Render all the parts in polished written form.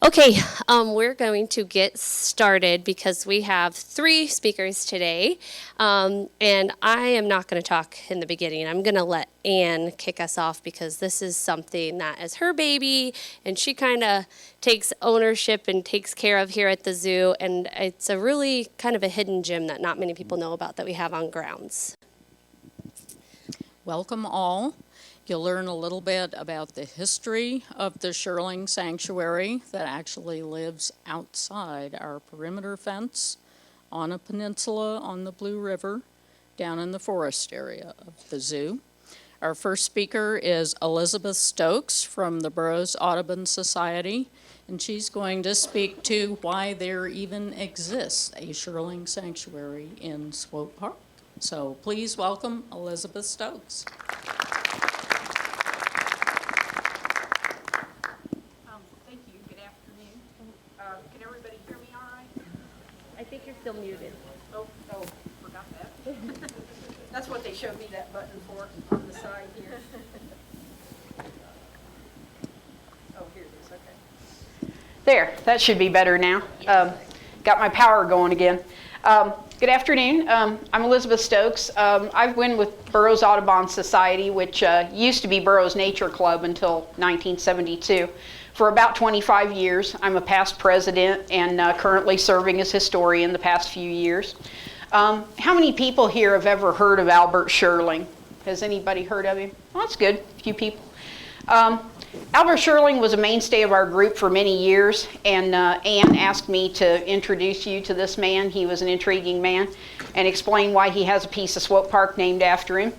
Okay, we're going to get started because we have 3 speakers today, and I am not going to talk in the beginning. I'm going to let Anne kick us off because this is something that is her baby, and she kind of takes ownership and takes care of here at the zoo, and it's a really kind of a hidden gem that not many people know about that we have on grounds. Welcome all. You'll learn a little bit about the history of the Shirling Sanctuary that actually lives outside our perimeter fence on a peninsula on the Blue River down in the forest area of the zoo. Our first speaker is Elizabath Stoakes from the Burroughs Audubon Society, and she's going to speak to why there even exists a Shirling Sanctuary in Swope Park. So please welcome Elizabath Stoakes. Still muted. Oh, forgot that. That's what they showed me that button for on the side here. Oh, here it is, okay. There, that should be better now. Got my power going again. Good afternoon. I'm Elizabath Stoakes. I've been with Burroughs Audubon Society, which used to be Burroughs Nature Club until 1972. For about 25 years. I'm a past president and currently serving as historian the past few years. How many people here have ever heard of Albert Schirling? Has anybody heard of him? Well, that's good, a few people. Albert Schirling was a mainstay of our group for many years, and Anne asked me to introduce you to this man. He was an intriguing man, and explain why he has a piece of Swope Park named after him.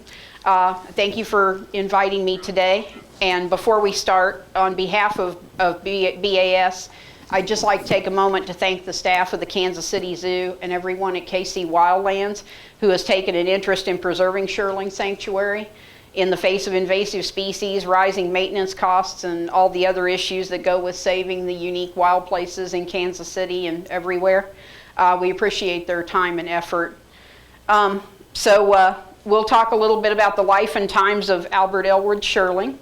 Thank you for inviting me today. And before we start, on behalf of BAS, I'd just like to take a moment to thank the staff of the Kansas City Zoo and everyone at KC Wildlands who has taken an interest in preserving Shirling Sanctuary in the face of invasive species, rising maintenance costs, and all the other issues that go with saving the unique wild places in Kansas City and everywhere. We appreciate their time and effort. We'll talk a little bit about the life and times of Albert Elwood Shirling.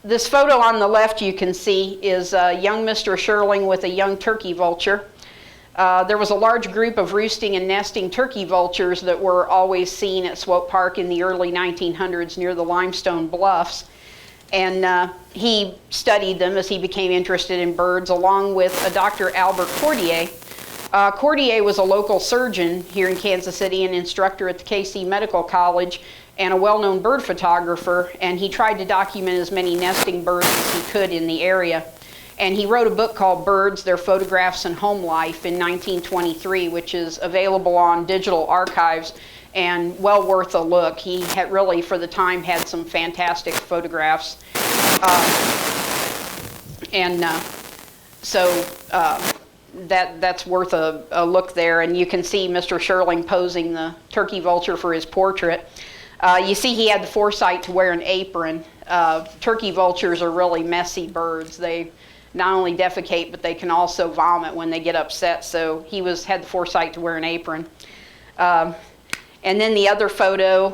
This photo on the left you can see is young Mr. Shirling with a young turkey vulture. There was a large group of roosting and nesting turkey vultures that were always seen at Swope Park in the early 1900s near the limestone bluffs. And he studied them as he became interested in birds along with a Dr. Albert Cordier. Cordier was a local surgeon here in Kansas City, an instructor at the KC Medical College, and a well-known bird photographer, and he tried to document as many nesting birds as he could in the area. And he wrote a book called Birds, Their Photographs and Home Life in 1923, which is available on digital archives and well worth a look. He had really, for the time, had some fantastic photographs. That's worth a look there, and you can see Mr. Shirling posing the turkey vulture for his portrait. You see he had the foresight to wear an apron. Turkey vultures are really messy birds. They not only defecate, but they can also vomit when they get upset, so he had the foresight to wear an apron. And then the other photo,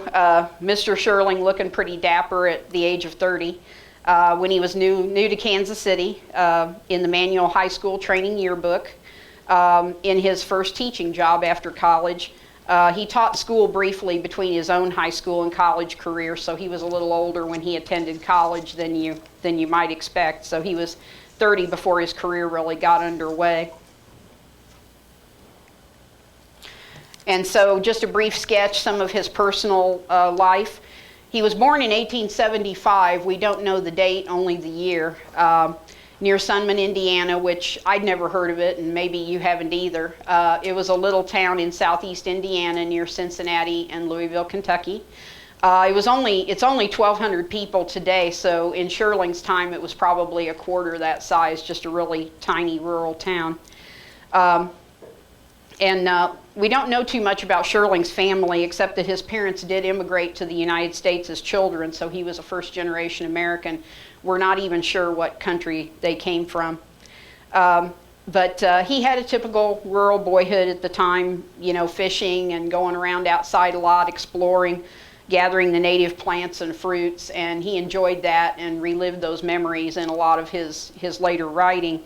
Mr. Shirling looking pretty dapper at the age of 30. When he was new to Kansas City, in the Manual High School Training Yearbook, in his first teaching job after college. He taught school briefly between his own high school and college career, so he was a little older when he attended college than you might expect. So he was 30 before his career really got underway. And so just a brief sketch, some of his personal life. He was born in 1875. We don't know the date, only the year, near Sunman, Indiana, which I'd never heard of it, and maybe you haven't either. It was a little town in southeast Indiana near Cincinnati and Louisville, Kentucky. It's only 1,200 people today, so in Shirling's time it was probably a quarter that size, just a really tiny rural town. We don't know too much about Shirling's family, except that his parents did immigrate to the United States as children, so he was a first-generation American. We're not even sure what country they came from. But he had a typical rural boyhood at the time, fishing and going around outside a lot, exploring, gathering the native plants and fruits, and he enjoyed that and relived those memories in a lot of his later writing.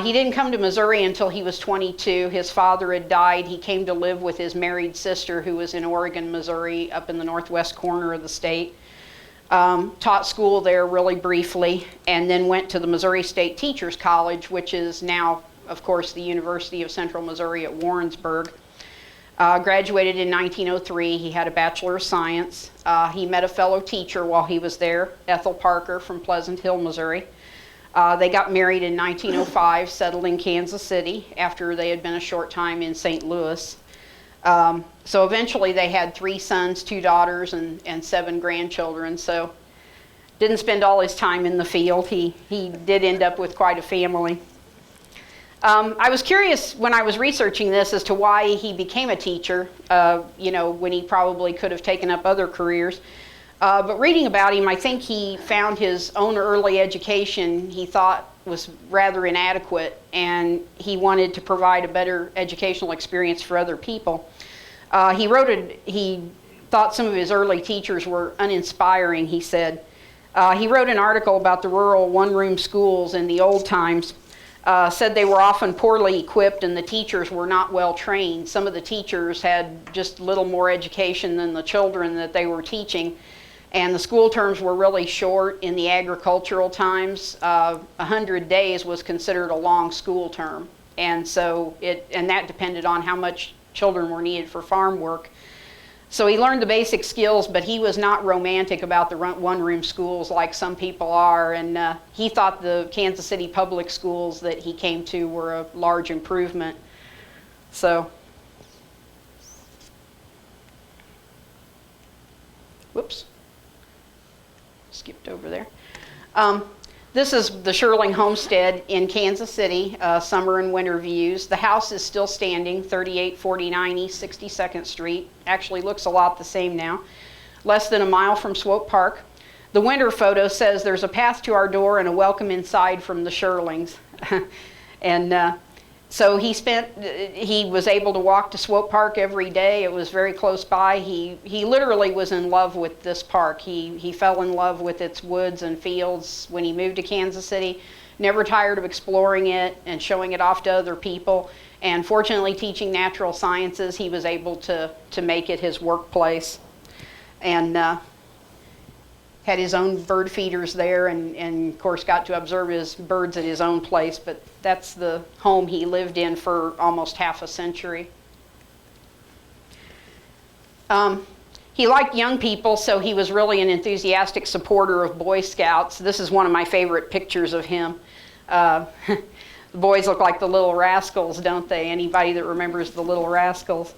He didn't come to Missouri until he was 22. His father had died. He came to live with his married sister, who was in Oregon, Missouri, up in the northwest corner of the state. Taught school there really briefly, and then went to the Missouri State Teachers College, which is now, of course, the University of Central Missouri at Warrensburg. Graduated in 1903. He had a Bachelor of Science. He met a fellow teacher while he was there, Ethel Parker from Pleasant Hill, Missouri. They got married in 1905, settled in Kansas City after they had been a short time in St. Louis. So eventually they had 3 sons, 2 daughters, and 7 grandchildren. So didn't spend all his time in the field. He did end up with quite a family. I was curious when I was researching this as to why he became a teacher, when he probably could have taken up other careers. But reading about him, I think he found his own early education he thought was rather inadequate, and he wanted to provide a better educational experience for other people. He thought some of his early teachers were uninspiring, he said. He wrote an article about the rural one-room schools in the old times. Said they were often poorly equipped and the teachers were not well trained. Some of the teachers had just little more education than the children that they were teaching. And the school terms were really short in the agricultural times. 100 days was considered a long school term. And that depended on how much children were needed for farm work. So he learned the basic skills, but he was not romantic about the one-room schools like some people are. And he thought the Kansas City public schools that he came to were a large improvement. So, whoops, skipped over there. This is the Shirling homestead in Kansas City, summer and winter views. The house is still standing, 3849 East 62nd Street. Actually looks a lot the same now. Less than a mile from Swope Park. The winter photo says there's a path to our door and a welcome inside from the Shirlings. And so he was able to walk to Swope Park every day. It was very close by. He literally was in love with this park. He fell in love with its woods and fields when he moved to Kansas City. Never tired of exploring it and showing it off to other people. And fortunately, teaching natural sciences, he was able to make it his workplace. And had his own bird feeders there, and of course got to observe his birds at his own place, but that's the home he lived in for almost half a century. He liked young people, so he was really an enthusiastic supporter of Boy Scouts. This is one of my favorite pictures of him. The boys look like the Little Rascals, don't they? Anybody that remembers the Little Rascals.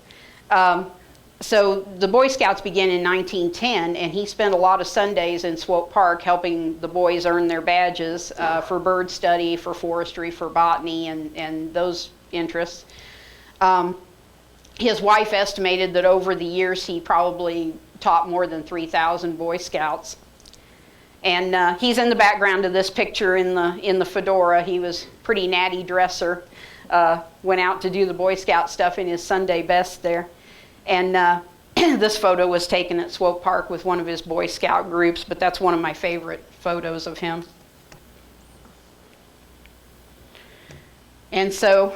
So the Boy Scouts began in 1910, and he spent a lot of Sundays in Swope Park helping the boys earn their badges for bird study, for forestry, for botany, and those interests. His wife estimated that over the years he probably taught more than 3,000 Boy Scouts. And he's in the background of this picture in the fedora. He was a pretty natty dresser. Went out to do the Boy Scout stuff in his Sunday best there. And this photo was taken at Swope Park with one of his Boy Scout groups, but that's one of my favorite photos of him. And so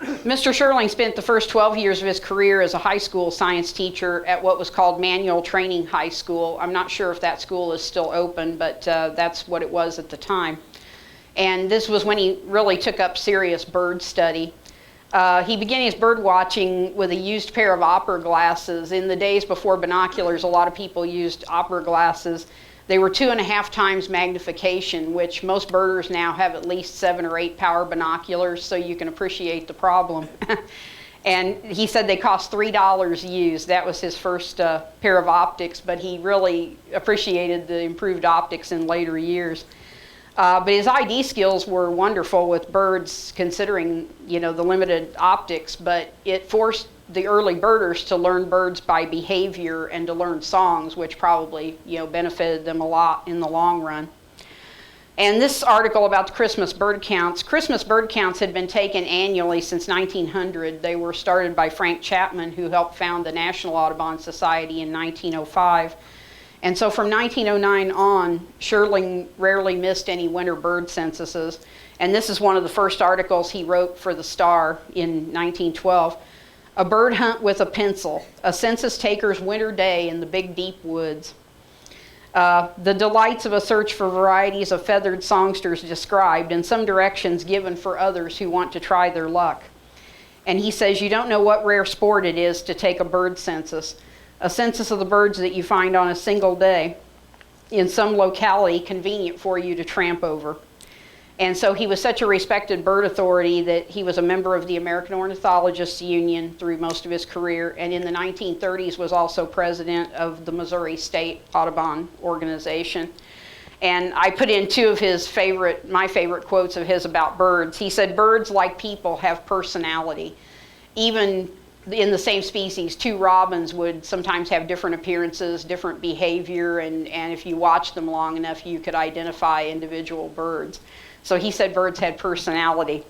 Mr. Shirling spent the first 12 years of his career as a high school science teacher at what was called Manual Training High School. I'm not sure if that school is still open, but that's what it was at the time. And this was when he really took up serious bird study. He began his bird watching with a used pair of opera glasses. In the days before binoculars, a lot of people used opera glasses. They were 2.5 times magnification, which most birders now have at least 7 or 8 power binoculars, so you can appreciate the problem. And he said they cost $3 used. That was his first pair of optics, but he really appreciated the improved optics in later years. But his ID skills were wonderful with birds, considering, the limited optics, but it forced the early birders to learn birds by behavior and to learn songs, which probably, benefited them a lot in the long run. And this article about the Christmas bird counts had been taken annually since 1900. They were started by Frank Chapman, who helped found the National Audubon Society in 1905. And so from 1909 on, Shirling rarely missed any winter bird censuses. And this is one of the first articles he wrote for the Star in 1912. A bird hunt with a pencil, a census taker's winter day in the big deep woods. The delights of a search for varieties of feathered songsters described, and some directions given for others who want to try their luck. And he says, you don't know what rare sport it is to take a bird census, a census of the birds that you find on a single day in some locality convenient for you to tramp over. And so he was such a respected bird authority that he was a member of the American Ornithologists Union through most of his career, and in the 1930s was also president of the Missouri State Audubon Organization. And I put in two of my favorite quotes of his about birds. He said, birds, like people, have personality. Even in the same species, two robins would sometimes have different appearances, different behavior, and if you watched them long enough, you could identify individual birds. So he said birds had personality.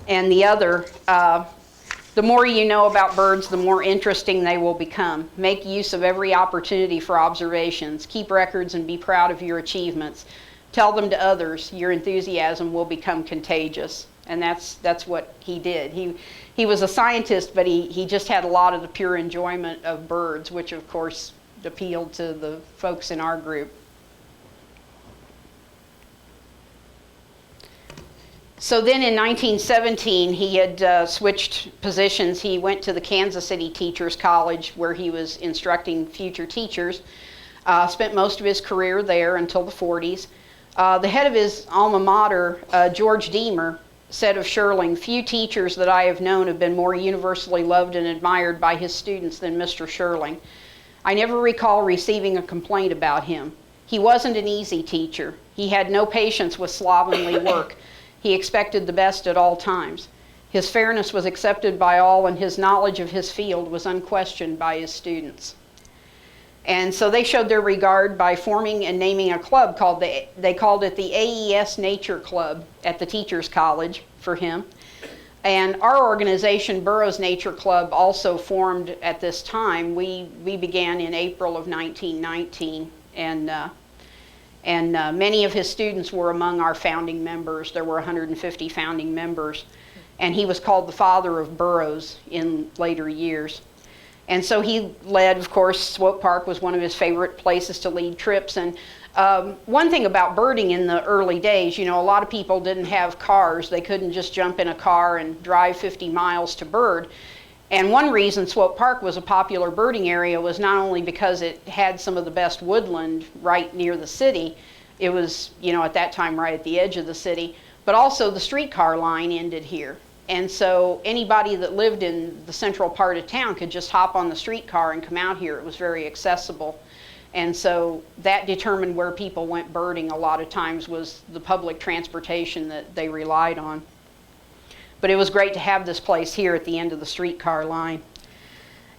And the other, the more you know about birds, the more interesting they will become. Make use of every opportunity for observations. Keep records and be proud of your achievements. Tell them to others. Your enthusiasm will become contagious. And that's what he did. He was a scientist, but he just had a lot of the pure enjoyment of birds, which of course appealed to the folks in our group. So then in 1917, he had switched positions. He went to the Kansas City Teachers College, where he was instructing future teachers. Spent most of his career there until the 40s. The head of his alma mater, George Deemer, said of Shirling, few teachers that I have known have been more universally loved and admired by his students than Mr. Shirling. I never recall receiving a complaint about him. He wasn't an easy teacher. He had no patience with slovenly work. He expected the best at all times. His fairness was accepted by all, and his knowledge of his field was unquestioned by his students. And so they showed their regard by forming and naming a club they called it the AES Nature Club at the Teachers College for him. And our organization, Burroughs Nature Club, also formed at this time. We began in April of 1919, and many of his students were among our founding members. There were 150 founding members. And he was called the father of Burroughs in later years. And so he led, of course, Swope Park was one of his favorite places to lead trips. And one thing about birding in the early days, a lot of people didn't have cars. They couldn't just jump in a car and drive 50 miles to bird. And one reason Swope Park was a popular birding area was not only because it had some of the best woodland right near the city. It was, at that time right at the edge of the city, but also the streetcar line ended here. And so anybody that lived in the central part of town could just hop on the streetcar and come out here. It was very accessible. And so that determined where people went birding a lot of times was the public transportation that they relied on. But it was great to have this place here at the end of the streetcar line.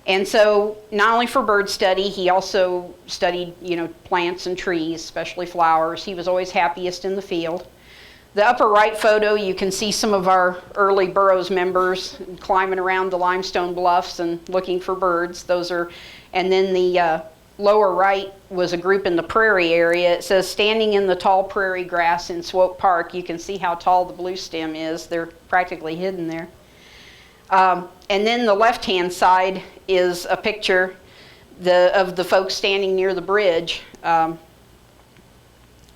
And so not only for bird study, he also studied, plants and trees, especially flowers. He was always happiest in the field. The upper right photo, you can see some of our early Burroughs members climbing around the limestone bluffs and looking for birds. And then the lower right was a group in the prairie area. It says, standing in the tall prairie grass in Swope Park. You can see how tall the blue stem is. They're practically hidden there. And then the left-hand side is a picture of the folks standing near the bridge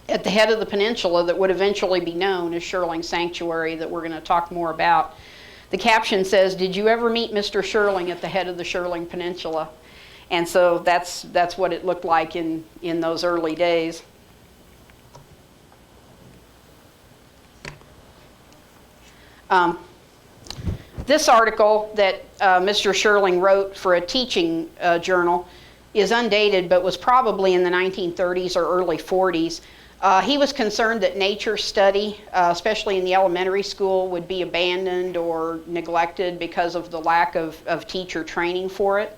at the head of the peninsula that would eventually be known as Shirling Sanctuary, that we're going to talk more about. The caption says, "Did you ever meet Mr. Shirling at the head of the Shirling Peninsula?" And so that's what it looked like in those early days. This article that Mr. Shirling wrote for a teaching journal is undated, but was probably in the 1930s or early 40s. He was concerned that nature study, especially in the elementary school, would be abandoned or neglected because of the lack of teacher training for it.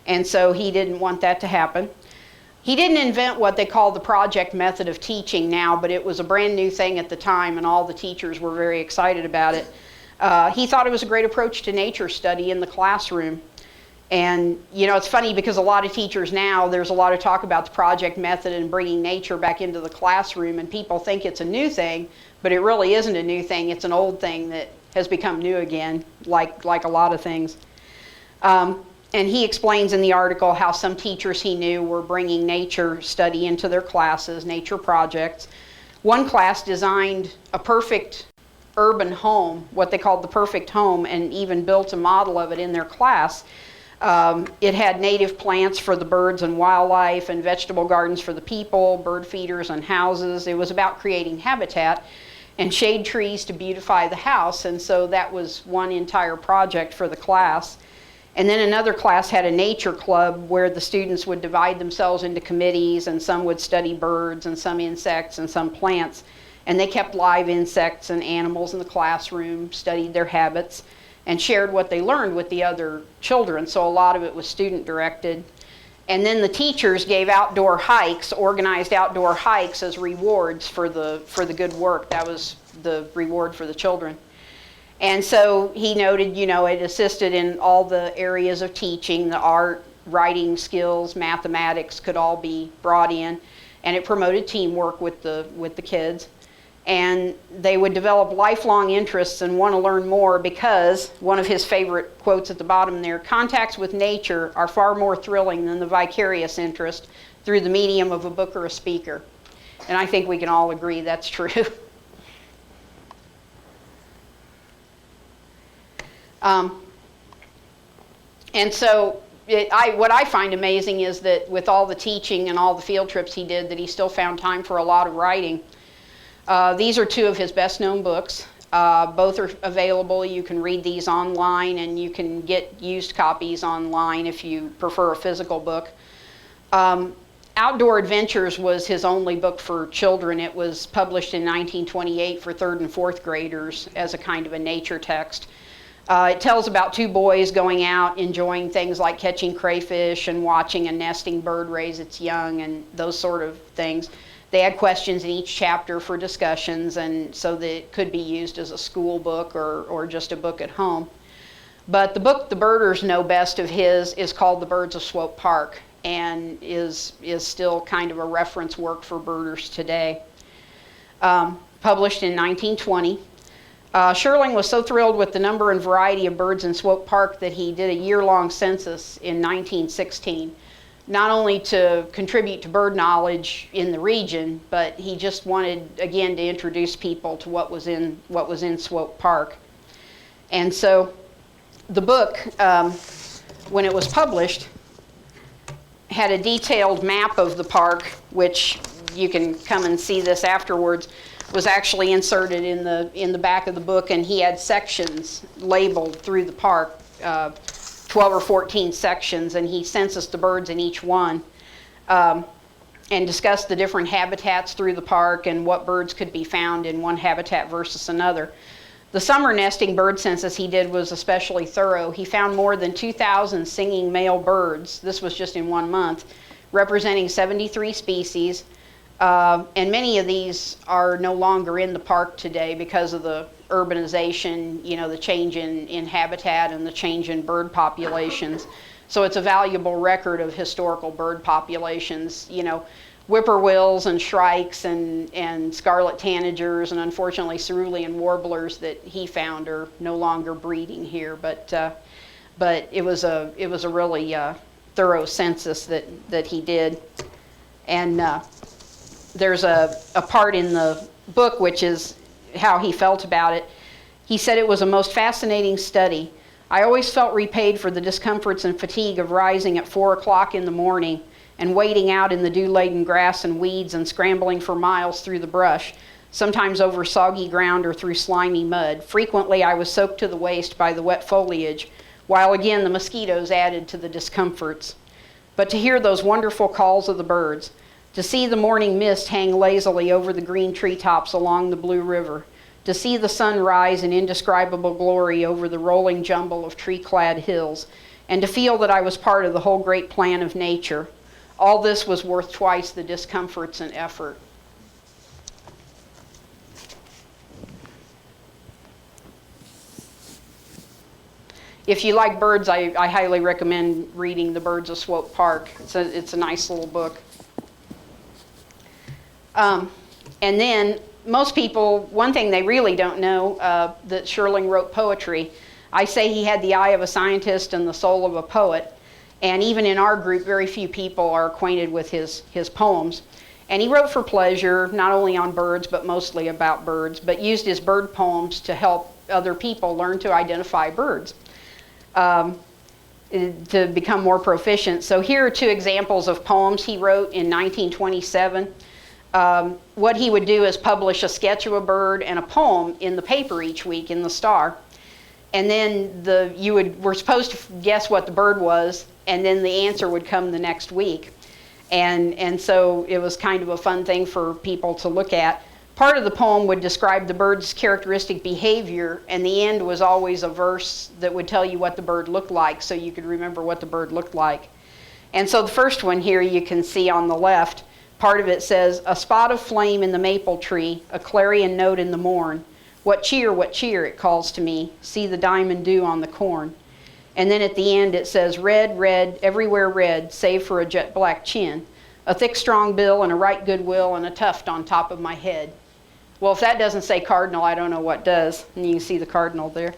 And so he didn't want that to happen. He didn't invent what they call the project method of teaching now, but it was a brand new thing at the time, and all the teachers were very excited about it. He thought it was a great approach to nature study in the classroom. And, you know, it's funny because a lot of teachers now, there's a lot of talk about the project method and bringing nature back into the classroom, and people think it's a new thing, but it really isn't a new thing. It's an old thing that has become new again, like a lot of things. And he explains in the article how some teachers he knew were bringing nature study into their classes, nature projects. One class designed a perfect urban home, what they called the perfect home, and even built a model of it in their class. It had native plants for the birds and wildlife, and vegetable gardens for the people, bird feeders and houses. It was about creating habitat and shade trees to beautify the house, and so that was one entire project for the class. And then another class had a nature club where the students would divide themselves into committees, and some would study birds and some insects and some plants. And they kept live insects and animals in the classroom, studied their habits, and shared what they learned with the other children. So a lot of it was student directed. And then the teachers gave outdoor hikes, organized outdoor hikes as rewards for the good work. That was the reward for the children. And so he noted, you know, it assisted in all the areas of teaching, the art, writing skills, mathematics could all be brought in, and it promoted teamwork with the kids. And they would develop lifelong interests and want to learn more because, one of his favorite quotes at the bottom there, contacts with nature are far more thrilling than the vicarious interest through the medium of a book or a speaker. And I think we can all agree that's true. And so what I find amazing is that with all the teaching and all the field trips he did, that he still found time for a lot of writing. These are two of his best known books. Both are available. You can read these online, and you can get used copies online if you prefer a physical book. Outdoor Adventures was his only book for children. It was published in 1928 for 3rd and 4th graders as a kind of a nature text. It tells about two boys going out, enjoying things like catching crayfish and watching a nesting bird raise its young and those sort of things. They had questions in each chapter for discussions, and so that it could be used as a school book or just a book at home. But the book the birders know best of his is called The Birds of Swope Park, and is still kind of a reference work for birders today. Published in 1920. Shirling was so thrilled with the number and variety of birds in Swope Park that he did a year-long census in 1916, not only to contribute to bird knowledge in the region, but he just wanted, again, to introduce people to what was in Swope Park. And so the book, when it was published, had a detailed map of the park, which you can come and see this afterwards, was actually inserted in the back of the book, and he had sections labeled through the park, 12 or 14 sections, and he censused the birds in each one, and discussed the different habitats through the park and what birds could be found in one habitat versus another. The summer nesting bird census he did was especially thorough. He found more than 2,000 singing male birds, this was just in 1 month, representing 73 species. And many of these are no longer in the park today because of the urbanization, you know, the change in habitat and the change in bird populations. So it's a valuable record of historical bird populations. You know, whippoorwills and shrikes and scarlet tanagers and unfortunately cerulean warblers that he found are no longer breeding here. But it was a really thorough census that he did. And there's a part in the book which is how he felt about it. He said, "It was a most fascinating study. I always felt repaid for the discomforts and fatigue of rising at 4 o'clock in the morning and wading out in the dew-laden grass and weeds and scrambling for miles through the brush, sometimes over soggy ground or through slimy mud. Frequently I was soaked to the waist by the wet foliage, while again the mosquitoes added to the discomforts. But to hear those wonderful calls of the birds, to see the morning mist hang lazily over the green treetops along the blue river, to see the sun rise in indescribable glory over the rolling jumble of tree-clad hills, and to feel that I was part of the whole great plan of nature. All this was worth twice the discomforts and effort. If you like birds, I highly recommend reading The Birds of Swope Park. It's a nice little book. And then most people, one thing they really don't know, that Schirling wrote poetry. I say he had the eye of a scientist and the soul of a poet. And even in our group, very few people are acquainted with his poems. And he wrote for pleasure, not only on birds, but mostly about birds, but used his bird poems to help other people learn to identify birds, to become more proficient. So here are two examples of poems he wrote in 1927. What he would do is publish a sketch of a bird and a poem in the paper each week in the Star. And then we're supposed to guess what the bird was, and then the answer would come the next week. And so it was kind of a fun thing for people to look at. Part of the poem would describe the bird's characteristic behavior, and the end was always a verse that would tell you what the bird looked like, so you could remember what the bird looked like. And so the first one here you can see on the left, part of it says, "A spot of flame in the maple tree, a clarion note in the morn. What cheer, it calls to me, see the diamond dew on the corn." And then at the end it says, "Red, red, everywhere red, save for a jet black chin, a thick strong bill and a right good will and a tuft on top of my head." Well, if that doesn't say cardinal, I don't know what does. And you can see the cardinal there.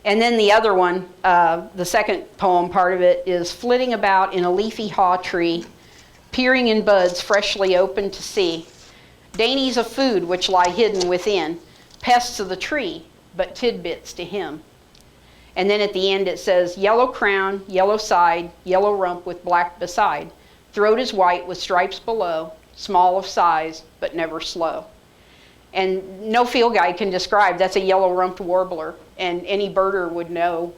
And then the other one, the second poem part of it is, "Flitting about in a leafy haw tree, peering in buds freshly open to see, dainties of food which lie hidden within, pests of the tree, but tidbits to him." And then at the end it says, "Yellow crown, yellow side, yellow rump with black beside. Throat is white with stripes below, small of size, but never slow." And no field guide can describe, that's a yellow-rumped warbler. And any birder would know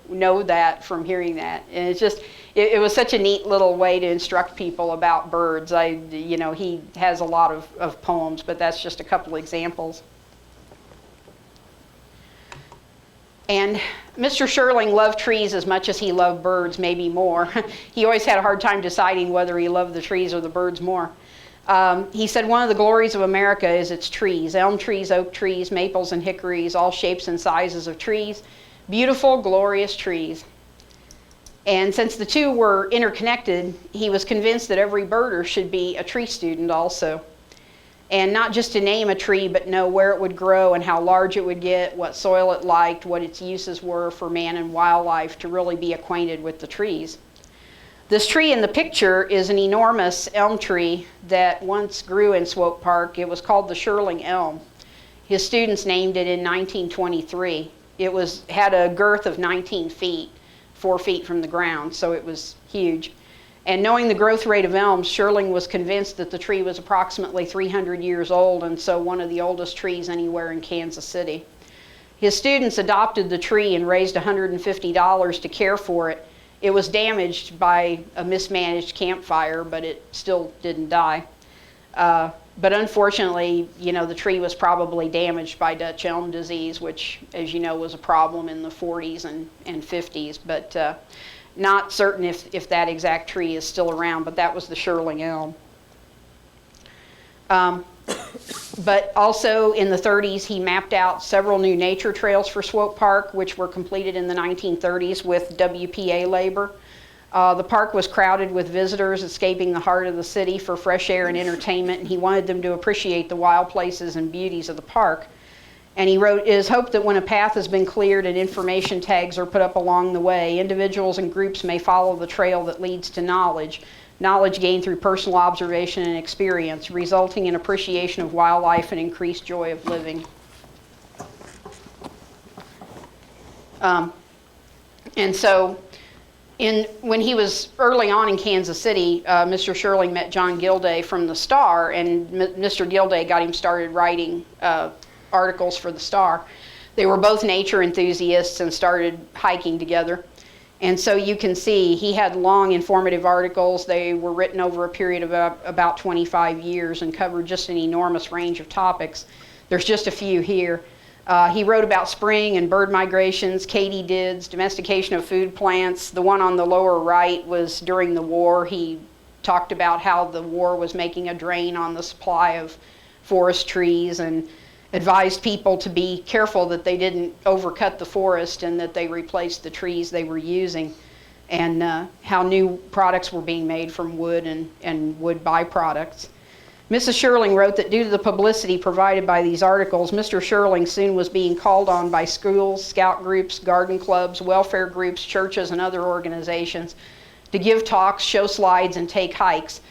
that from hearing that. And it's just, it was such a neat little way to instruct people about birds. He has a lot of poems, but that's just a couple examples. And Mr. Schirling loved trees as much as he loved birds, maybe more. He always had a hard time deciding whether he loved the trees or the birds more. He said one of the glories of America is its trees, elm trees, oak trees, maples and hickories, all shapes and sizes of trees, beautiful, glorious trees. And since the two were interconnected, he was convinced that every birder should be a tree student also. And not just to name a tree, but know where it would grow and how large it would get, what soil it liked, what its uses were for man and wildlife, to really be acquainted with the trees. This tree in the picture is an enormous elm tree that once grew in Swope Park. It was called the Shirling Elm. His students named it in 1923. It had a girth of 19 feet, 4 feet from the ground, so it was huge. And knowing the growth rate of elms, Schirling was convinced that the tree was approximately 300 years old, and so one of the oldest trees anywhere in Kansas City. His students adopted the tree and raised $150 to care for it. It was damaged by a mismanaged campfire, but it still didn't die. But unfortunately, the tree was probably damaged by Dutch elm disease, which, as you know, was a problem in the 40s and 50s. But not certain if that exact tree is still around, but that was the Shirling elm. But also in the 30s, he mapped out several new nature trails for Swope Park, which were completed in the 1930s with WPA labor. The park was crowded with visitors escaping the heart of the city for fresh air and entertainment, and he wanted them to appreciate the wild places and beauties of the park. And he wrote, "It is hoped that when a path has been cleared and information tags are put up along the way, individuals and groups may follow the trail that leads to knowledge gained through personal observation and experience, resulting in appreciation of wildlife and increased joy of living." And so when he was early on in Kansas City, Mr. Schirling met John Gilday from the Star, and Mr. Gilday got him started writing articles for the Star. They were both nature enthusiasts and started hiking together. And so you can see he had long informative articles. They were written over a period of about 25 years and covered just an enormous range of topics. There's just a few here. He wrote about spring and bird migrations, katydids, domestication of food plants. The one on the lower right was during the war. He talked about how the war was making a drain on the supply of forest trees, and advised people to be careful that they didn't overcut the forest and that they replaced the trees they were using, and how new products were being made from wood and wood byproducts. Mrs. Shirling wrote that due to the publicity provided by these articles, Mr. Shirling soon was being called on by schools, scout groups, garden clubs, welfare groups, churches, and other organizations to give talks, show slides, and take hikes.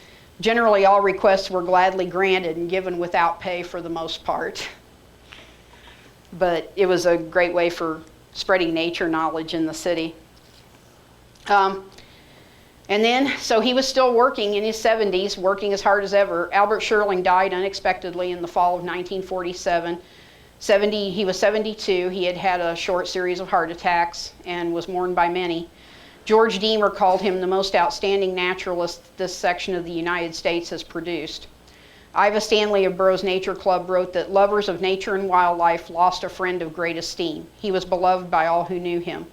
Generally, all requests were gladly granted and given without pay for the most part. But it was a great way for spreading nature knowledge in the city. And then, so he was still working in his 70s, working as hard as ever. Albert Schirling died unexpectedly in the fall of 1947. He was 72. He had had a short series of heart attacks and was mourned by many. George Deemer called him the most outstanding naturalist this section of the United States has produced. Iva Stanley of Burroughs Nature Club wrote that lovers of nature and wildlife lost a friend of great esteem. He was beloved by all who knew him.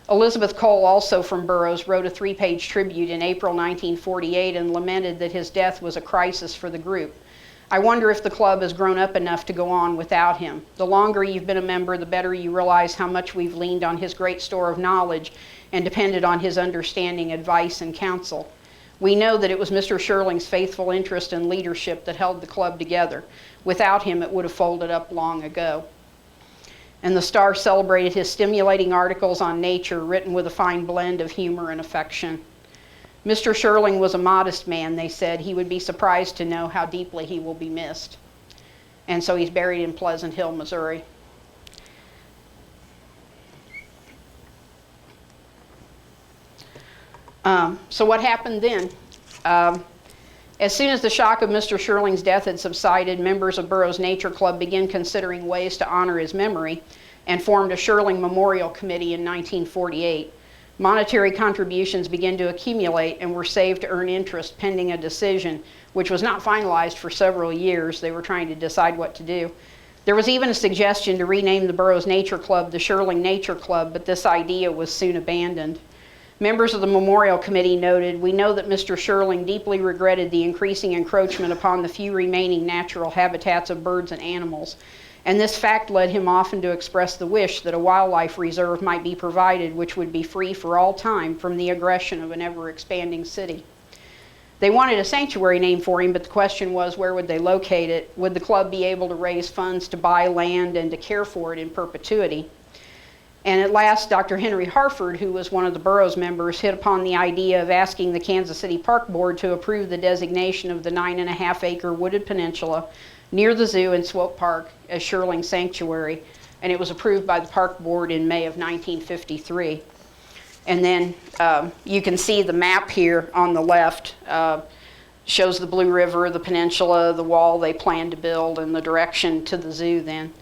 Elizabeth Cole, also from Burroughs, wrote a 3-page tribute in April 1948 and lamented that his death was a crisis for the group. I wonder if the club has grown up enough to go on without him. The longer you've been a member, the better you realize how much we've leaned on his great store of knowledge and depended on his understanding, advice, and counsel. We know that it was Mr. Shirling's faithful interest and leadership that held the club together. Without him, it would have folded up long ago. And the Star celebrated his stimulating articles on nature, written with a fine blend of humor and affection. Mr. Shirling was a modest man, they said. He would be surprised to know how deeply he will be missed. And so he's buried in Pleasant Hill, Missouri. So what happened then? As soon as the shock of Mr. Shirling's death had subsided, members of Burroughs Nature Club began considering ways to honor his memory and formed a Shirling Memorial Committee in 1948. Monetary contributions began to accumulate and were saved to earn interest pending a decision, which was not finalized for several years. They were trying to decide what to do. There was even a suggestion to rename the Burroughs Nature Club the Shirling Nature Club, but this idea was soon abandoned. Members of the Memorial Committee noted, "We know that Mr. Shirling deeply regretted the increasing encroachment upon the few remaining natural habitats of birds and animals, and this fact led him often to express the wish that a wildlife reserve might be provided which would be free for all time from the aggression of an ever-expanding city." They wanted a sanctuary name for him, but the question was, where would they locate it? Would the club be able to raise funds to buy land and to care for it in perpetuity? And at last, Dr. Henry Harford, who was one of the Burroughs members, hit upon the idea of asking the Kansas City Park Board to approve the designation of the 9.5-acre wooded peninsula near the zoo in Swope Park as Shirling Sanctuary. And it was approved by the Park Board in May of 1953. And then you can see the map here on the left. Shows the Blue River, the peninsula, the wall they planned to build, and the direction to the zoo then.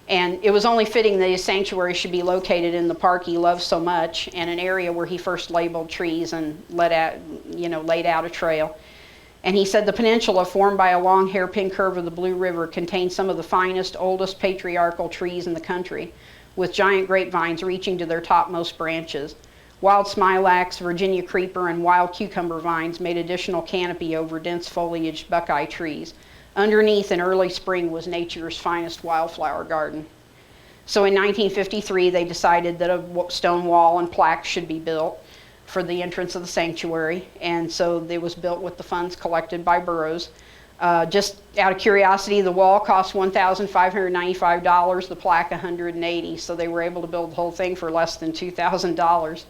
And it was only fitting that his sanctuary should be located in the park he loved so much, and an area where he first labeled trees and laid out a trail. And he said the peninsula, formed by a long hairpin curve of the Blue River, contains some of the finest, oldest patriarchal trees in the country, with giant grapevines reaching to their topmost branches. Wild smilax, Virginia creeper, and wild cucumber vines made additional canopy over dense foliaged buckeye trees. Underneath, in early spring, was nature's finest wildflower garden. So in 1953, they decided that a stone wall and plaques should be built for the entrance of the sanctuary, and so it was built with the funds collected by Burroughs. Just out of curiosity, the wall cost $1,595, the plaque $180, so they were able to build the whole thing for less than $2,000.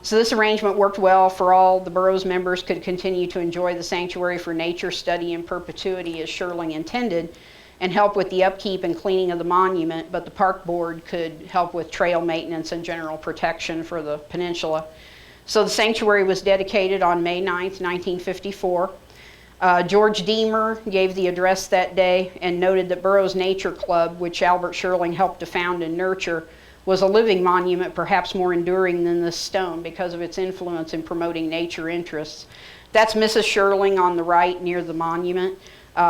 So this arrangement worked well for all. The Burroughs members could continue to enjoy the sanctuary for nature study in perpetuity as Shirling intended, and help with the upkeep and cleaning of the monument, but the park board could help with trail maintenance and general protection for the peninsula. So the sanctuary was dedicated on May 9th, 1954. George Deemer gave the address that day and noted that Burroughs Nature Club, which Albert Schirling helped to found and nurture, was a living monument, perhaps more enduring than this stone because of its influence in promoting nature interests. That's Mrs. Shirling on the right near the monument.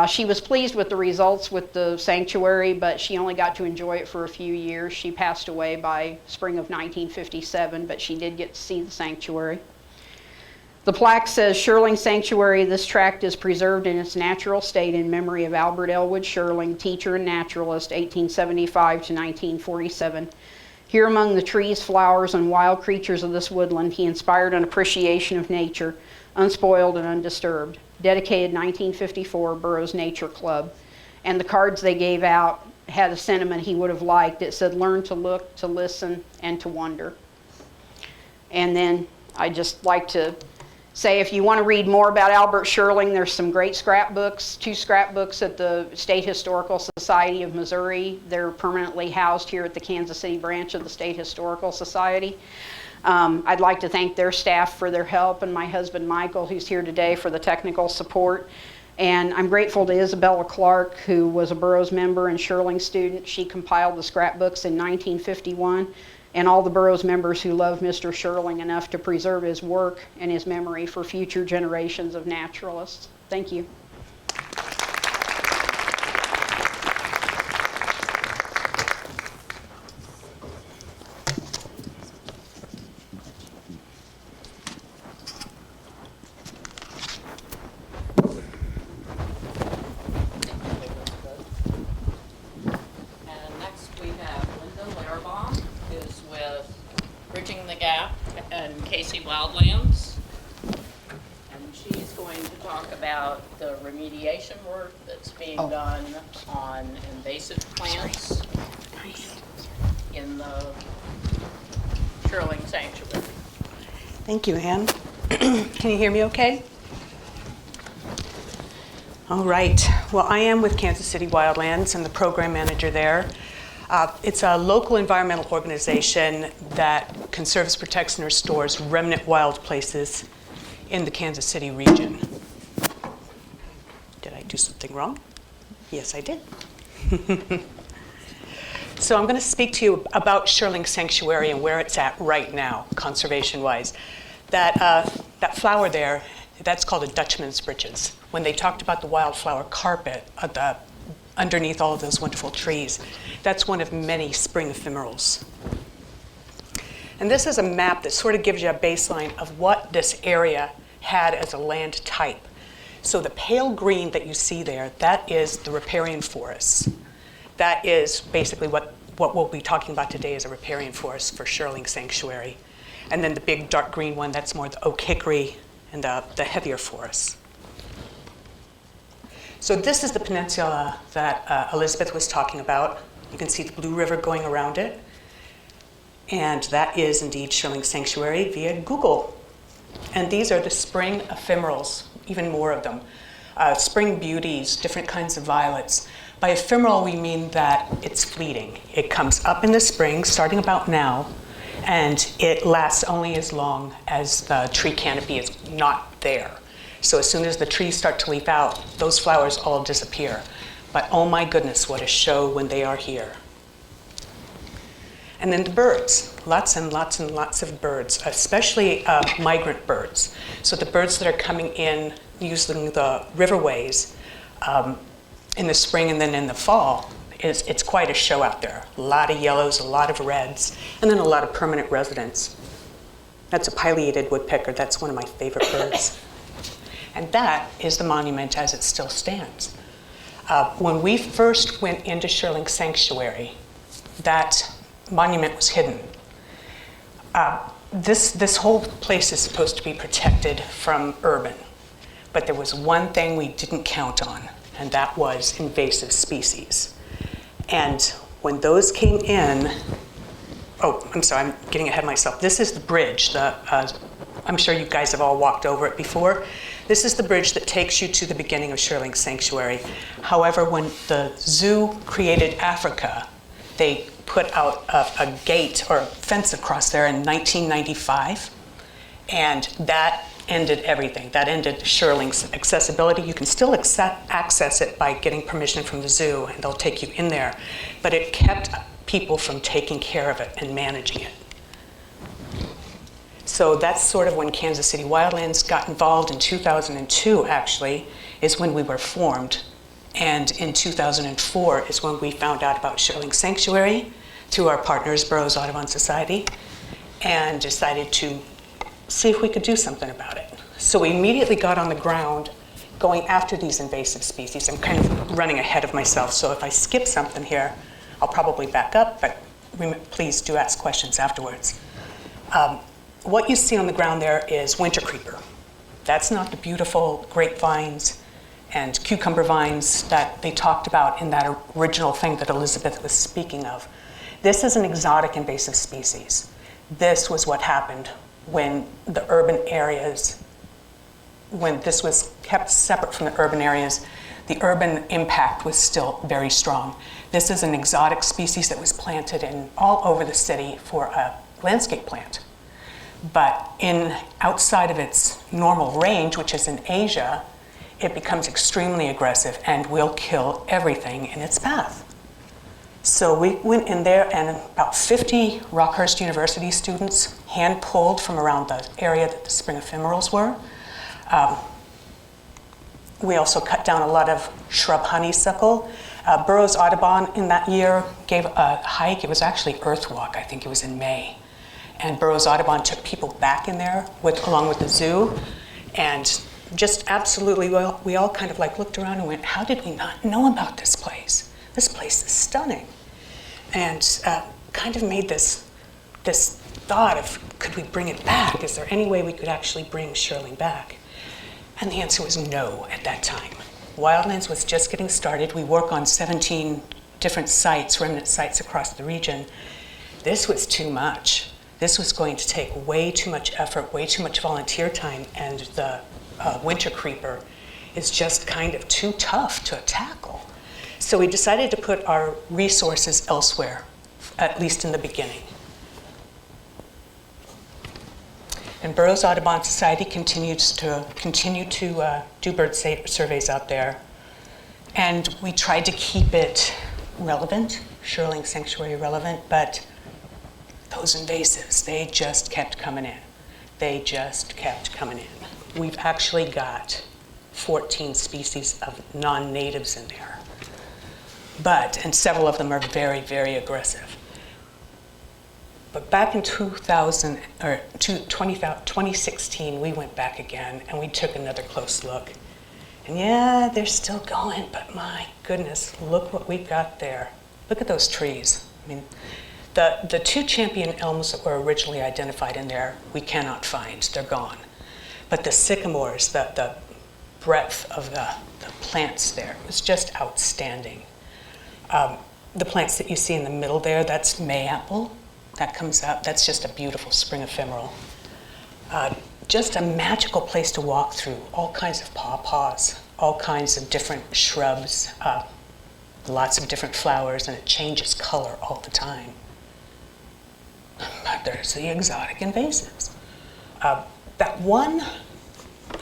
She was pleased with the results with the sanctuary, but she only got to enjoy it for a few years. She passed away by spring of 1957, but she did get to see the sanctuary. The plaque says Shirling Sanctuary. This tract is preserved in its natural state in memory of Albert Elwood Shirling, teacher and naturalist, 1875 to 1947. Here among the trees, flowers, and wild creatures of this woodland, he inspired an appreciation of nature, unspoiled and undisturbed. Dedicated 1954, Burroughs Nature Club. And the cards they gave out had a sentiment he would have liked. It said, learn to look, to listen, and to wonder. And then I'd just like to say, if you want to read more about Albert Schirling, there's some great scrapbooks, 2 scrapbooks at the State Historical Society of Missouri. They're permanently housed here at the Kansas City branch of the State Historical Society. I'd like to thank their staff for their help, and my husband Michael, who's here today, for the technical support. And I'm grateful to Isabella Clark, who was a Burroughs member and Shirling student. She compiled the scrapbooks in 1951. And all the Burroughs members who love Mr. Shirling enough to preserve his work and his memory for future generations of naturalists. Thank you. And next we have Linda Lehrbaum, who's with Bridging the Gap and Casey Wildlands. And she's going to talk about the remediation work that's being done on invasive plants in the Shirling Sanctuary. Thank you, Anne. Can you hear me okay? All right. Well, I am with Kansas City Wildlands. I'm the program manager there. It's a local environmental organization that conserves, protects, and restores remnant wild places in the Kansas City region. Did I do something wrong? Yes, I did. So I'm going to speak to you about Shirling Sanctuary and where it's at right now, conservation-wise. That flower there, that's called a Dutchman's breeches. When they talked about the wildflower carpet underneath all of those wonderful trees, that's one of many spring ephemerals. And this is a map that sort of gives you a baseline of what this area had as a land type. So the pale green that you see there, that is the riparian forests. That is basically what we'll be talking about today is a riparian forest for Shirling Sanctuary. And then the big dark green one, that's more the oak hickory and the heavier forests. So this is the peninsula that Elizabath was talking about. You can see the Blue River going around it. And that is indeed Shirling Sanctuary via Google. And these are the spring ephemerals, even more of them. Spring beauties, different kinds of violets. By ephemeral, we mean that it's fleeting. It comes up in the spring, starting about now, and it lasts only as long as the tree canopy is not there. So as soon as the trees start to leaf out, those flowers all disappear. But oh my goodness, what a show when they are here. And then the birds, lots and lots and lots of birds, especially migrant birds. So the birds that are coming in using the riverways in the spring and then in the fall, it's quite a show out there. A lot of yellows, a lot of reds, and then a lot of permanent residents. That's a pileated woodpecker. That's one of my favorite birds. And that is the monument as it still stands. When we first went into Shirling Sanctuary, that monument was hidden. This whole place is supposed to be protected from urban, but there was one thing we didn't count on, and that was invasive species. And when those came in, oh, I'm sorry, I'm getting ahead of myself. This is the bridge. I'm sure you guys have all walked over it before. This is the bridge that takes you to the beginning of Shirling Sanctuary. However, when the zoo created Africa, they put out a gate or a fence across there in 1995, and that ended everything. That ended Shirling's accessibility. You can still access it by getting permission from the zoo, and they'll take you in there. But it kept people from taking care of it and managing it. So that's sort of when Kansas City Wildlands got involved in 2002, actually, is when we were formed. And in 2004 is when we found out about Shirling Sanctuary through our partners, Burroughs Audubon Society, and decided to see if we could do something about it. So we immediately got on the ground going after these invasive species. I'm kind of running ahead of myself, so if I skip something here, I'll probably back up, but please do ask questions afterwards. What you see on the ground there is winter creeper. That's not the beautiful grapevines and cucumber vines that they talked about in that original thing that Elizabath was speaking of. This is an exotic invasive species. This was what happened when the urban areas, when this was kept separate from the urban areas, the urban impact was still very strong. This is an exotic species that was planted in all over the city for a landscape plant. But outside of its normal range, which is in Asia, it becomes extremely aggressive and will kill everything in its path. So we went in there, and about 50 Rockhurst University students hand-pulled from around the area that the spring ephemerals were. We also cut down a lot of shrub honeysuckle. Burroughs Audubon in that year gave a hike. It was actually Earth Walk, I think it was in May. And Burroughs Audubon took people back in there along with the zoo, and just absolutely, well, we all kind of like looked around and went, how did we not know about this place? This place is stunning. And kind of made this thought of, could we bring it back? Is there any way we could actually bring Shirling back? And the answer was no at that time. Wildlands was just getting started. We work on 17 different sites, remnant sites across the region. This was too much. This was going to take way too much effort, way too much volunteer time, and the winter creeper is just kind of too tough to tackle. So we decided to put our resources elsewhere, at least in the beginning. And Burroughs Audubon Society continues to do bird surveys out there. And we tried to keep it relevant, Shirling Sanctuary relevant, but those invasives, they just kept coming in. They just kept coming in. We've actually got 14 species of non-natives in there. And several of them are very, very aggressive. But back in 2016, we went back again and we took another close look. And yeah, they're still going, but my goodness, look what we've got there. Look at those trees. I mean, the two champion elms that were originally identified in there, we cannot find, they're gone. But the sycamores, the breadth of the plants there was just outstanding. The plants that you see in the middle there, that's mayapple. That comes up, that's just a beautiful spring ephemeral. Just a magical place to walk through, all kinds of pawpaws, all kinds of different shrubs, lots of different flowers, and it changes color all the time. But there's the exotic invasives. That one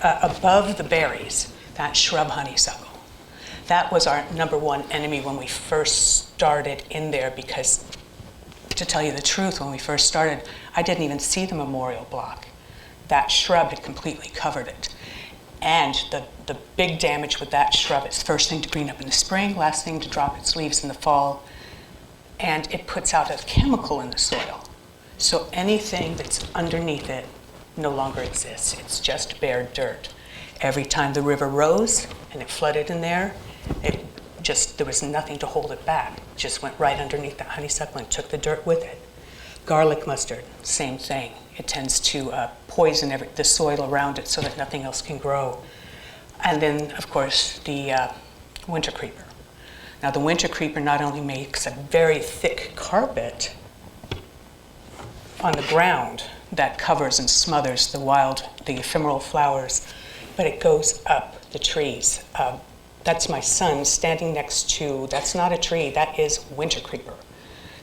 above the berries, that shrub honeysuckle, that was our number one enemy when we first started in there, because to tell you the truth, when we first started, I didn't even see the memorial block. That shrub had completely covered it. And the big damage with that shrub is first thing to green up in the spring, last thing to drop its leaves in the fall, and it puts out a chemical in the soil. So anything that's underneath it no longer exists. It's just bare dirt. Every time the river rose and it flooded in there, there was nothing to hold it back. It just went right underneath that honeysuckle and took the dirt with it. Garlic mustard, same thing. It tends to poison the soil around it so that nothing else can grow. And then, of course, the winter creeper. Now, the winter creeper not only makes a very thick carpet on the ground that covers and smothers the ephemeral flowers, but it goes up the trees. That's my son standing next to, that's not a tree, that is winter creeper.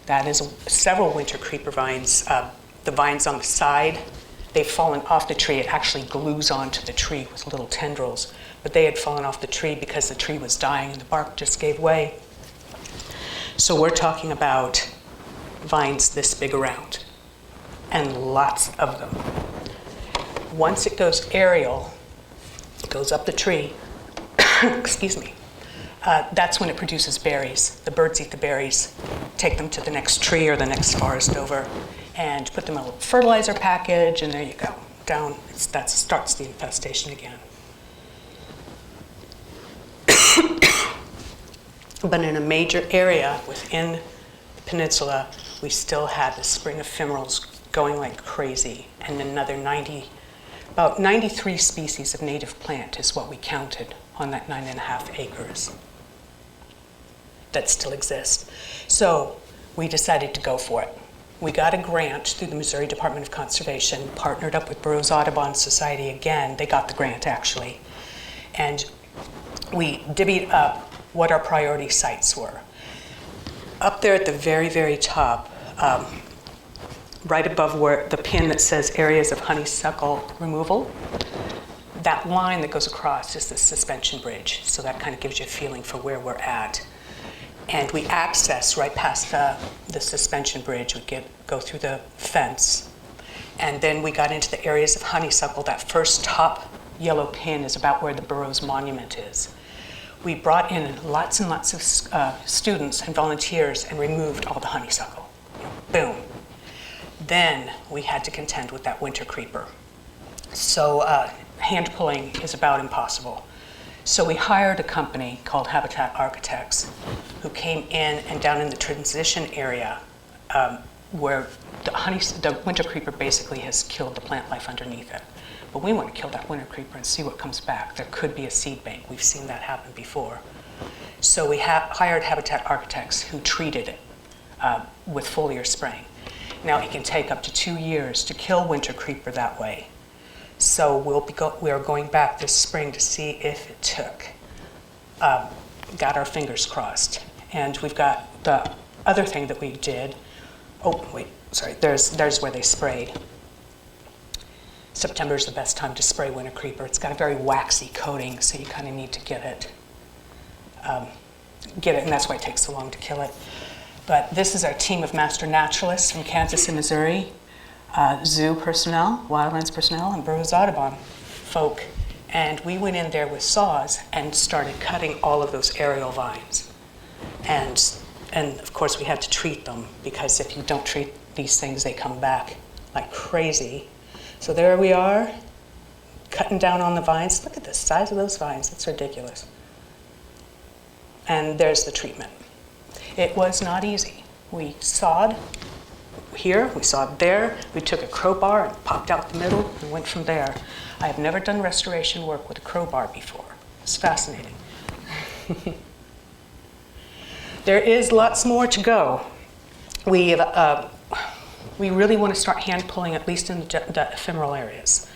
That is several winter creeper vines. The vines on the side, they've fallen off the tree. It actually glues onto the tree with little tendrils, but they had fallen off the tree because the tree was dying and the bark just gave way. So we're talking about vines this big around, and lots of them. Once it goes aerial, it goes up the tree, excuse me, that's when it produces berries. The birds eat the berries, take them to the next tree or the next forest over, and put them in a fertilizer package, and there you go. down, that starts the infestation again. But in a major area within the peninsula, we still had the spring ephemerals going like crazy, and another about 93 species of native plant is what we counted on that 9.5 acres that still exist. So we decided to go for it. We got a grant through the Missouri Department of Conservation, partnered up with Burroughs Audubon Society again. They got the grant, actually. And we divvied up what our priority sites were. Up there at the very, very top, right above where the pin that says areas of honeysuckle removal, that line that goes across is the suspension bridge. So that kind of gives you a feeling for where we're at. And we access right past the suspension bridge. We go through the fence. And then we got into the areas of honeysuckle. That first top yellow pin is about where the Burroughs Monument is. We brought in lots and lots of students and volunteers and removed all the honeysuckle. Boom. Then we had to contend with that winter creeper. So hand pulling is about impossible. So we hired a company called Habitat Architects who came in and down in the transition area where the winter creeper basically has killed the plant life underneath it. But we want to kill that winter creeper and see what comes back. There could be a seed bank. We've seen that happen before. So we hired Habitat Architects who treated it with foliar spraying. Now it can take up to 2 years to kill winter creeper that way. So we are going back this spring to see if it took. Got our fingers crossed. And we've got the other thing that we did. Oh, wait, sorry, there's where they sprayed. September is the best time to spray winter creeper. It's got a very waxy coating, so you kind of need to get it, and that's why it takes so long to kill it. But this is our team of master naturalists from Kansas and Missouri, zoo personnel, wildlands personnel, and Burroughs Audubon folk. And we went in there with saws and started cutting all of those aerial vines. And of course we had to treat them, because if you don't treat these things, they come back like crazy. So there we are, cutting down on the vines. Look at the size of those vines, it's ridiculous. And there's the treatment. It was not easy. We sawed here, we sawed there, we took a crowbar and popped out the middle and went from there. I have never done restoration work with a crowbar before. It's fascinating. There is lots more to go. We really want to start hand pulling, at least in the ephemeral areas.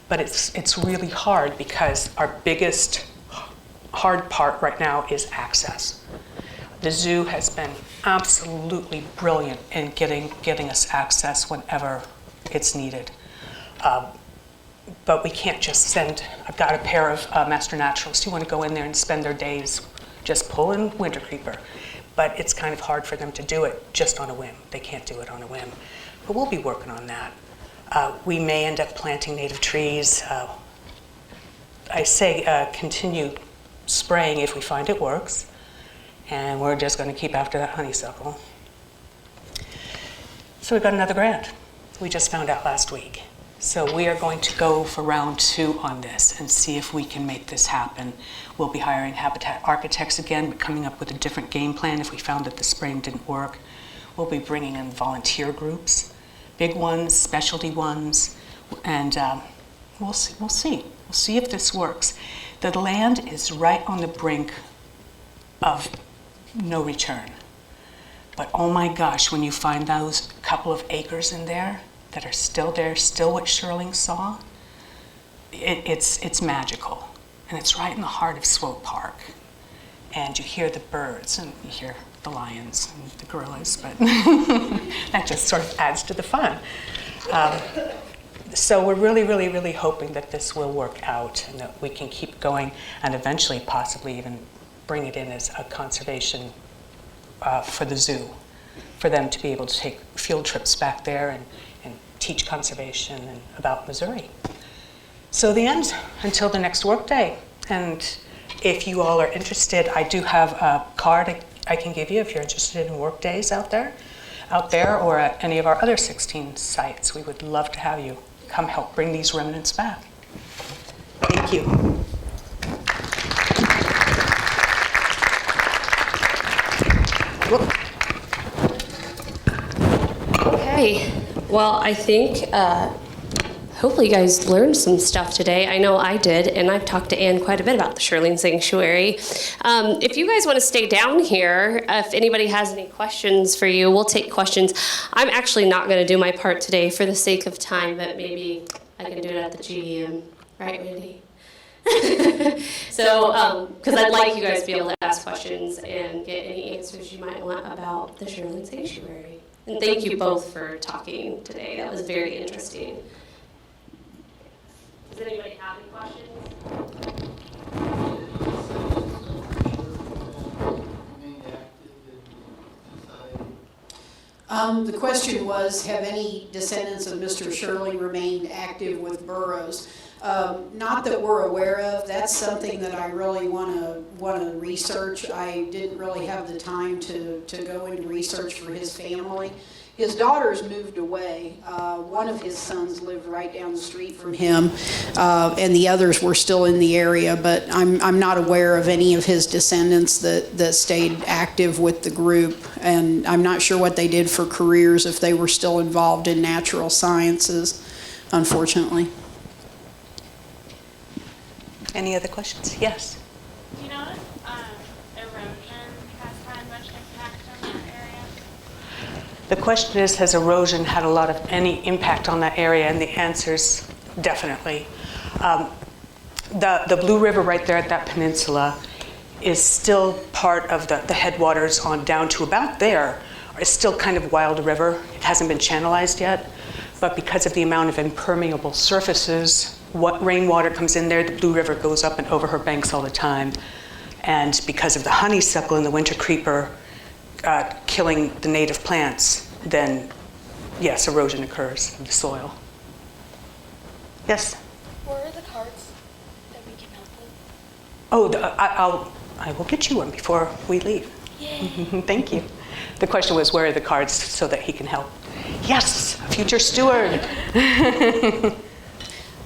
But it's really hard because our biggest hard part right now is access. The zoo has been absolutely brilliant in getting us access whenever it's needed. But we can't just send, I've got a pair of master naturalists who want to go in there and spend their days just pulling winter creeper. But it's kind of hard for them to do it just on a whim. They can't do it on a whim. But we'll be working on that. We may end up planting native trees. I say continue spraying if we find it works. And we're just going to keep after that honeysuckle. So we've got another grant. We just found out last week. So we are going to go for round 2 on this and see if we can make this happen. We'll be hiring Habitat Architects again, but coming up with a different game plan if we found that the spraying didn't work. We'll be bringing in volunteer groups, big ones, specialty ones, and we'll see. We'll see if this works. The land is right on the brink of no return. But oh my gosh, when you find those couple of acres in there that are still there, still what Shirling saw, it's magical. And it's right in the heart of Swope Park. And you hear the birds and you hear the lions and the gorillas, but that just sort of adds to the fun. So we're really, really, really hoping that this will work out and that we can keep going and eventually possibly even bring it in as a conservation for the zoo, for them to be able to take field trips back there and teach conservation and about Missouri. So the end, until the next workday. And if you all are interested, I do have a card I can give you if you're interested in work days out there or at any of our other 16 sites. We would love to have you. come help bring these remnants back. Thank you. Okay, well, I think hopefully you guys learned some stuff today. I know I did, and I've talked to Anne quite a bit about the Shirling Sanctuary. If you guys want to stay down here, if anybody has any questions for you, we'll take questions. I'm actually not going to do my part today for the sake of time, but maybe I can do it at the GEM. Right, Randy? So, because I'd like you guys to be able to ask questions and get any answers you might want about the Shirling Sanctuary. And thank you both for talking today. That was very interesting. Does anybody have any questions? The question was, have any descendants of Mr. Shirling remained active with Burroughs? Not that we're aware of. That's something that I really want to research. I didn't really have the time to go into research for his family. His daughters moved away. One of his sons lived right down the street from him, and the others were still in the area, but I'm not aware of any of his descendants that stayed active with the group, and I'm not sure what they did for careers, if they were still involved in natural sciences, unfortunately. Any other questions? Yes. Do you know if erosion has had much impact on that area? The question is, has erosion had any impact on that area? And the answer is definitely. The Blue River right there at that peninsula is still part of the headwaters on down to about there. It's still kind of wild river. It hasn't been channelized yet, but because of the amount of impermeable surfaces, what rainwater comes in there, the Blue River goes up and over her banks all the time. And because of the honeysuckle and the winter creeper killing the native plants, then yes, erosion occurs of the soil. Yes? Where are the cards that we can help with? Oh, I will get you one before we leave. Yay. Thank you. The question was, where are the cards so that he can help? Yes, a future steward.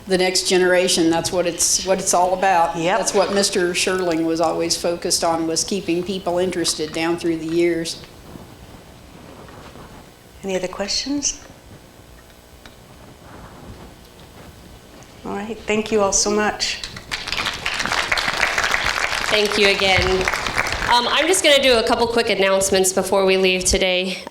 The next generation, that's what it's all about. Yep. That's what Mr. Shirling was always focused on, was keeping people interested down through the years. Any other questions? All right, thank you all so much. Thank you again. I'm just going to do a couple quick announcements before we leave today.